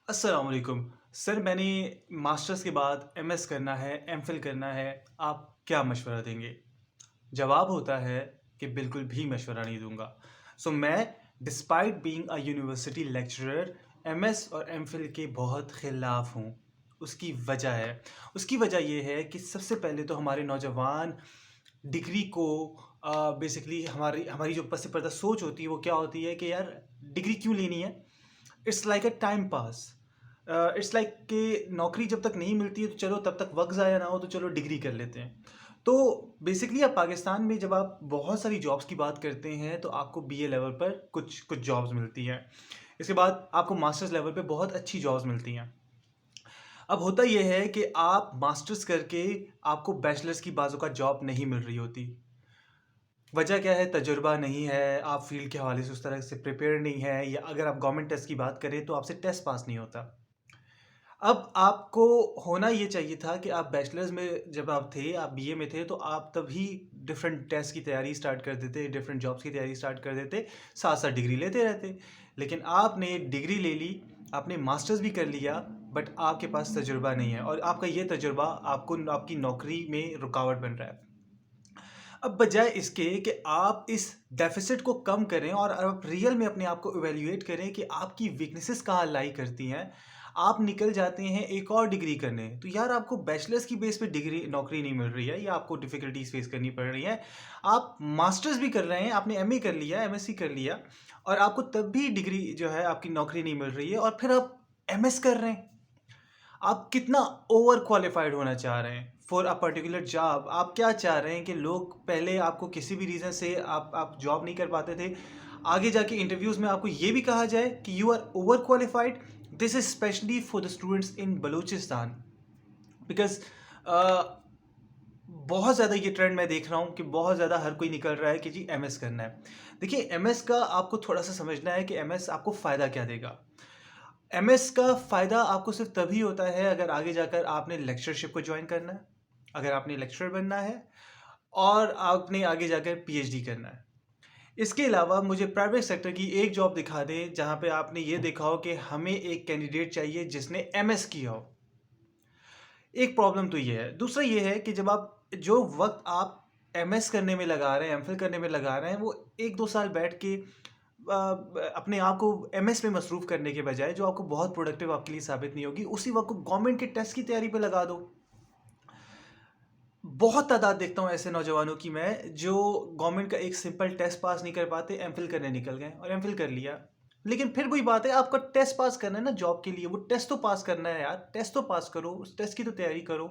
अस्सलाम वालेकुम। सर मैंने मास्टर्स के बाद एमएस करना है, एमफिल करना है, आप क्या मशवरा देंगे? जवाब होता है कि बिल्कुल भी मशवरा नहीं दूँगा। मैं despite being a university lecturer MS और एमफिल के बहुत खिलाफ़ हूँ। उसकी वजह ये है कि सबसे पहले तो हमारे नौजवान डिग्री को बेसिकली हमारी हमारी जो पस पर्दा सोच होती है वो क्या होती है कि यार डिग्री क्यों लेनी है? It's like a time pass. It's like कि नौकरी जब तक नहीं मिलती है तो चलो तब तक वक्त ज़ाया ना हो तो चलो डिग्री कर लेते हैं। तो बेसिकली आप पाकिस्तान में जब आप बहुत सारी जॉब्स की बात करते हैं तो आपको बीए लेवल पर कुछ कुछ जॉब्स मिलती हैं। इसके बाद आपको मास्टर्स लेवल पे बहुत अच्छी जॉब्स मिलती हैं। अब होता यह है कि आप मास्टर्स करके आपको बैचलर्स की बाजू का जॉब नहीं मिल रही होती। वजह क्या है? तजुर्बा नहीं है, आप फील्ड के हवाले से उस तरह से प्रिपेयर नहीं है, या अगर आप गवर्नमेंट टेस्ट की बात करें तो आपसे टेस्ट पास नहीं होता। अब आपको होना ये चाहिए था कि आप बैचलर्स में जब आप थे, आप बीए में थे, तो आप तभी डिफरेंट टेस्ट की तैयारी स्टार्ट कर देते, डिफरेंट जॉब्स की तैयारी स्टार्ट कर देते, साथ-साथ डिग्री लेते रहते। लेकिन आपने डिग्री ले ली, आपने मास्टर्स भी कर लिया, बट आपके पास तजुर्बा नहीं है और आपका ये तजुर्बा आपको आपकी नौकरी में रुकावट बन रहा है। अब बजाय इसके कि आप इस डेफ़िसिट को कम करें और आप रियल में अपने आप को इवैल्यूएट करें कि आपकी वीकनेसेस कहाँ लाई करती हैं, आप निकल जाते हैं एक और डिग्री करने। तो यार आपको बैचलर्स की बेस पे डिग्री नौकरी नहीं मिल रही है या आपको डिफ़िकल्टीज़ फ़ेस करनी पड़ रही हैं। आप मास्टर्स भी कर रहे हैं, आपने एमए कर लिया, एमएससी कर लिया और आपको तब भी डिग्री जो है आपकी नौकरी नहीं मिल रही है और फिर आप एमएस कर रहे हैं। आप कितना ओवर क्वालिफाइड होना चाह रहे हैं फॉर अ पर्टिकुलर जॉब? आप क्या चाह रहे हैं कि लोग पहले आपको किसी भी रीज़न से आप जॉब नहीं कर पाते थे, आगे जाके इंटरव्यूज़ में आपको ये भी कहा जाए कि you are over qualified? This is specially for the students in Balochistan because बहुत ज़्यादा ये ट्रेंड मैं देख रहा हूँ कि बहुत ज़्यादा हर कोई निकल रहा है कि जी एमएस करना है। देखिए एमएस का आपको थोड़ा-सा समझना है कि एमएस आपको फ़ायदा क्या देगा? एमएस का फ़ायदा आपको सिर्फ़ तभी होता है अगर आगे जाकर आपने लेक्चरशिप को जॉइन करना है, अगर आपने लेक्चरर बनना है और आपने आगे जाकर पीएचडी करना है। इसके अलावा मुझे प्राइवेट सेक्टर की एक जॉब दिखा दें जहाँ पे आपने ये देखा हो कि हमें एक कैंडिडेट चाहिए जिसने एमएस किया हो। एक प्रॉब्लम तो ये है। दूसरा ये है कि जब आप जो वक़्त आप एमएस करने में लगा रहे हैं, एमफिल करने में लगा रहे हैं, वो 1-2 साल बैठ के अपने आप को एमएस में मसरूफ़ करने के बजाय जो आपको बहुत प्रोडक्टिव आपके लिए साबित नहीं होगी, उसी वक़्त को गवर्नमेंट के टेस्ट की तैयारी पे लगा दो। बहुत तादाद देखता हूँ ऐसे नौजवानों की मैं, जो गवर्नमेंट का एक सिंपल टेस्ट पास नहीं कर पाते, एमफिल करने निकल गए और एमफिल कर लिया। लेकिन फिर वही बात है, आपका टेस्ट पास करना है ना जॉब के लिए, वो टेस्ट तो पास करना है यार, टेस्ट तो पास करो, उस टेस्ट की तो तैयारी करो।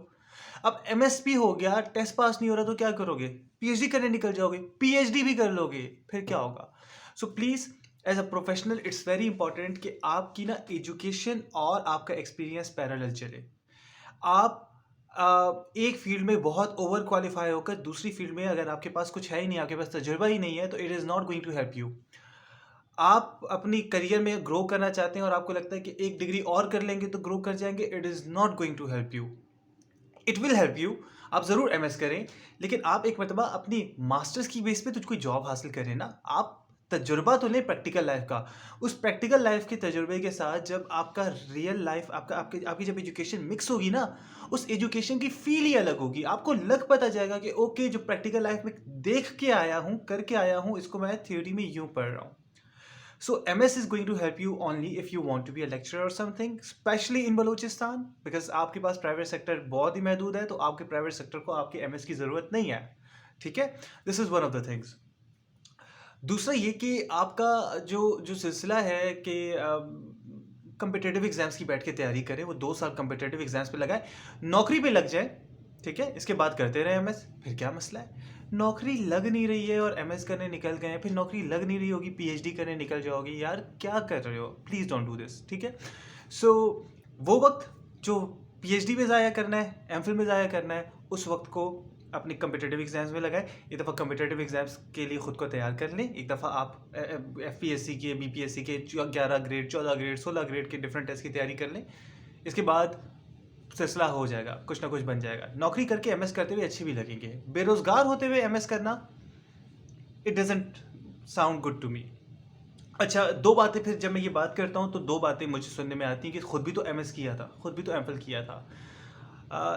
अब एमएसपी हो गया, टेस्ट पास नहीं हो रहा तो क्या करोगे? पीएचडी करने निकल जाओगे, पीएचडी भी कर लोगे, फिर क्या होगा? So please as a professional it's very important कि आपकी ना एजुकेशन और आपका एक्सपीरियंस पैरेलल चले। आप एक फ़ील्ड में बहुत ओवर क्वालिफ़ाई होकर दूसरी फ़ील्ड में अगर आपके पास कुछ है ही नहीं, आपके पास तजुर्बा ही नहीं है, तो it is not going to help you. आप अपनी करियर में ग्रो करना चाहते हैं और आपको लगता है कि एक डिग्री और कर लेंगे तो ग्रो कर जाएँगे, it is not going to help you. It will help you. आप ज़रूर एमएस करें, लेकिन आप एक मर्तबा अपनी मास्टर्स की बेस पे तो कोई जॉब हासिल करें ना। आप तजुर्बा तो लें प्रैक्टिकल लाइफ का। उस प्रैक्टिकल लाइफ के तजुर्बे के साथ जब आपका रियल लाइफ आपका आपके आपकी जब एजुकेशन मिक्स होगी ना, उस एजुकेशन की फील ही अलग होगी। आपको लग पता जाएगा कि ओके, जो प्रैक्टिकल लाइफ में देख के आया हूँ, करके आया हूँ, इसको मैं थ्योरी में यूँ पढ़ रहा हूँ। So MS is going to help you only if you want to be a lecturer or something, especially in Balochistan, because आपके पास प्राइवेट सेक्टर बहुत ही महदूद है, तो आपके प्राइवेट सेक्टर को आपके एमएस की ज़रूरत नहीं है। ठीक है? This is one of the things. दूसरा ये कि आपका जो जो सिलसिला है कि कम्पिटिटिव एग्ज़ाम्स की बैठ के तैयारी करें, वो 2 साल कम्पिटिटिव एग्ज़ाम्स पे लगाएँ, नौकरी पे लग जाए, ठीक है? इसके बाद करते रहें एमएस, फिर क्या मसला है? नौकरी लग नहीं रही है और एमएस करने निकल गए हैं, फिर नौकरी लग नहीं रही होगी, पीएचडी करने निकल जाओगे, यार क्या कर रहे हो? प्लीज़ डोंट डू दिस, ठीक है? सो वो वक़्त जो पीएचडी में ज़ाया करना है, एमफिल में ज़ाया करना है, उस वक़्त को अपनी कम्पिटिटिव एग्ज़ाम्स में लगाएँ। एक दफ़ा कम्पिटिटिव एग्ज़ाम्स के लिए ख़ुद को तैयार कर लें। एक दफ़ा आप एफपीएससी के, बीपीएससी के 11 ग्रेड, 14 ग्रेड, 16 ग्रेड के डिफरेंट टेस्ट की तैयारी कर लें। इसके बाद सिलसिला हो जाएगा, कुछ ना कुछ बन जाएगा। नौकरी करके एमएस करते हुए अच्छे भी लगेंगे। बेरोज़गार होते हुए एमएस करना, it doesn't sound good to me. अच्छा, 2 बातें फिर जब मैं ये बात करता हूँ तो 2 बातें मुझे सुनने में आती हैं कि खुद भी तो एमएस किया था, खुद भी तो एमफिल किया था।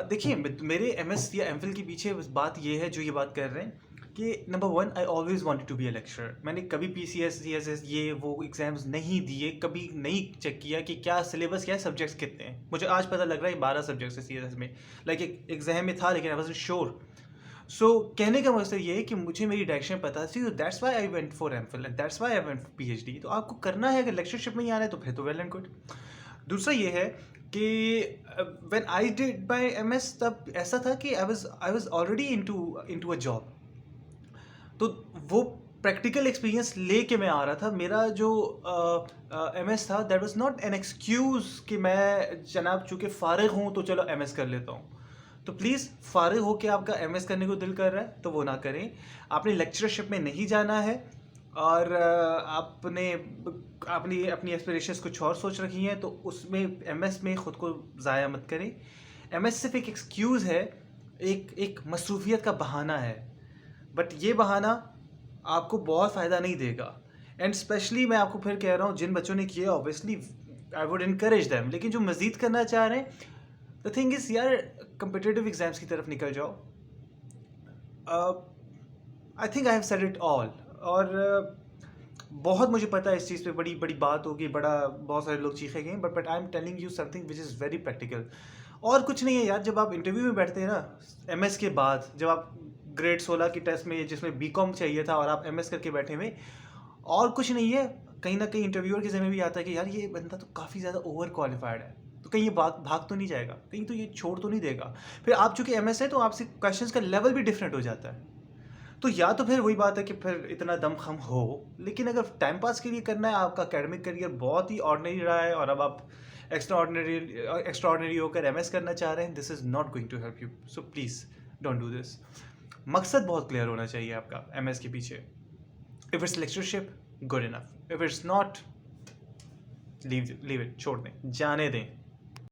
देखिए मेरे एमएस या एमफिल के पीछे बस बात ये है जो ये बात कर रहे हैं कि number 1 I always wanted to be a lecturer. मैंने कभी पीसीएस, सीएसएस ये वो एग्ज़ाम्स नहीं दिए, कभी नहीं चेक किया कि क्या सिलेबस क्या है, सब्जेक्ट्स कितने हैं। मुझे आज पता लग रहा है 12 सब्जेक्ट्स है सीएसएस में। लाइक एक एग्ज़ाम में था लेकिन आई वाज़न्ट श्योर। सो कहने का मकसद ये है कि मुझे मेरी डायरेक्शन पता थी, तो that's why I went for MPhil and that's why I went for PhD. तो आपको करना है, अगर लेक्चरशिप में ही आना है तो फिर तो वेल एंड गुड। दूसरा ये है कि when I did my MS तब ऐसा था कि I was already into a job. तो वो प्रैक्टिकल एक्सपीरियंस लेके मैं आ रहा था। मेरा जो एमएस था that was not an excuse कि मैं जनाब चूँकि फ़ारिग हूँ तो चलो एमएस कर लेता हूँ। तो प्लीज़ फ़ारिग होके आपका एमएस करने को दिल कर रहा है तो वो ना करें। आपने लेक्चरशिप में नहीं जाना है और आपने अपनी अपनी एस्पिरेशंस कुछ और सोच रखी हैं तो उसमें एमएस में ख़ुद को ज़ाया मत करें। एमएस सिर्फ एक एक्सक्यूज़ है, एक मसरूफियत का बहाना है, बट ये बहाना आपको बहुत फ़ायदा नहीं देगा। एंड स्पेशली मैं आपको फिर कह रहा हूँ, जिन बच्चों ने किया obviously I would encourage them, लेकिन जो मज़ीद करना चाह रहे हैं, द थिंग इज़ यार कंपिटिटिव एग्ज़ाम्स की तरफ निकल जाओ। I think I have said it all. और बहुत मुझे पता है इस चीज़ पे बड़ी बड़ी बात होगी, बहुत सारे लोग चीखेंगे, but I am telling you something which is very practical. और कुछ नहीं है यार, जब आप इंटरव्यू में बैठते हैं ना एमएस के बाद, जब आप ग्रेड 16 की टेस्ट में जिसमें बीकॉम चाहिए था और आप एमएस करके बैठे हुए, और कुछ नहीं है, कहीं ना कहीं इंटरव्यूअर के ज़हन में भी आता है कि यार ये बंदा तो काफ़ी ज़्यादा ओवर क्वालिफाइड है, तो कहीं ये भाग तो नहीं जाएगा, कहीं तो ये छोड़ तो नहीं देगा। फिर आप चूंकि एमएस है तो आपसे क्वेश्चंस का लेवल भी डिफरेंट हो जाता है। तो या तो फिर वही बात है कि फिर इतना दमखम हो, लेकिन अगर टाइम पास के लिए करना है, आपका एकेडमिक करियर बहुत ही ऑर्डिनरी रहा है और अब आप एक्स्ट्रा ऑर्डिनरी होकर एमएस करना चाह रहे हैं, this is not going to help you. So please don't do this. मकसद बहुत क्लियर होना चाहिए आपका एमएस के पीछे। If it's lectureship, good enough. If it's not, leave it, छोड़ दें, जाने दें।